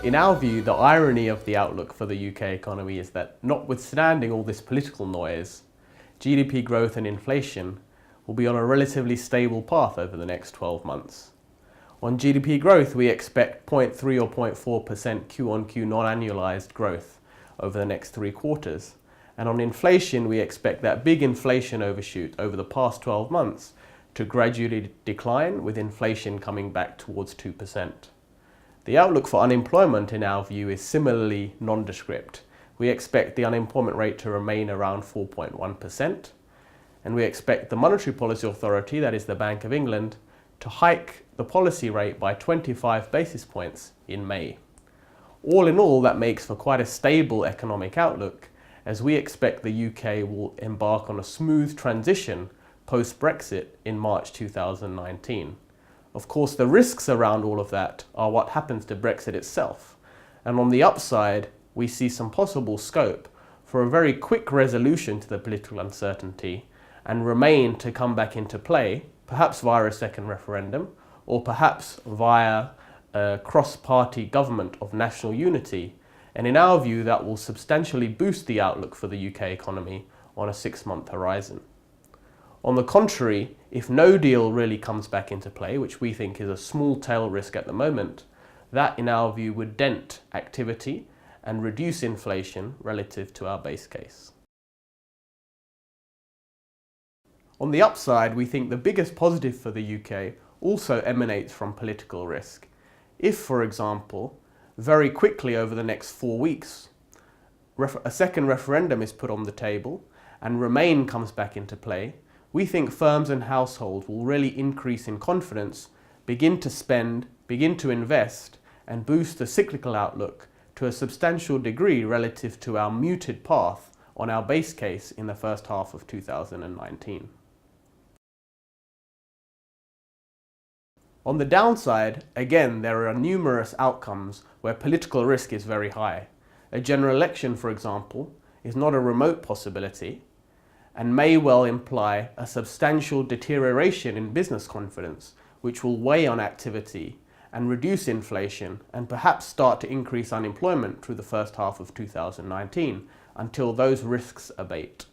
In our view, the irony of the outlook for the UK economy is that, notwithstanding all this political noise, GDP growth and inflation will be on a relatively stable path over the next 12 months. On GDP growth, we expect 0.3 or 0.4% Q-on-Q non-annualized growth over the next 3 quarters. And on inflation, we expect that big inflation overshoot over the past 12 months to gradually decline, with inflation coming back towards 2%. The outlook for unemployment, in our view, is similarly nondescript. We expect the unemployment rate to remain around 4.1%, and we expect the Monetary Policy Authority, that is the Bank of England, to hike the policy rate by 25 basis points in May. All in all, that makes for quite a stable economic outlook, as we expect the UK will embark on a smooth transition post-Brexit in March 2019. Of course, the risks around all of that are what happens to Brexit itself. And on the upside, we see some possible scope for a very quick resolution to the political uncertainty and Remain to come back into play, perhaps via a second referendum, or perhaps via a cross-party government of national unity. And in our view, that will substantially boost the outlook for the UK economy on a 6-month horizon. On the contrary, if no deal really comes back into play, which we think is a small tail risk at the moment, that in our view would dent activity and reduce inflation relative to our base case. On the upside, we think the biggest positive for the UK also emanates from political risk. If, for example, very quickly over the next 4 weeks, a second referendum is put on the table and Remain comes back into play, we think firms and households will really increase in confidence, begin to spend, begin to invest, and boost the cyclical outlook to a substantial degree relative to our muted path on our base case in the first half of 2019. On the downside, again, there are numerous outcomes where political risk is very high. A general election, for example, is not a remote possibility and may well imply a substantial deterioration in business confidence, which will weigh on activity and reduce inflation and perhaps start to increase unemployment through the first half of 2019 until those risks abate.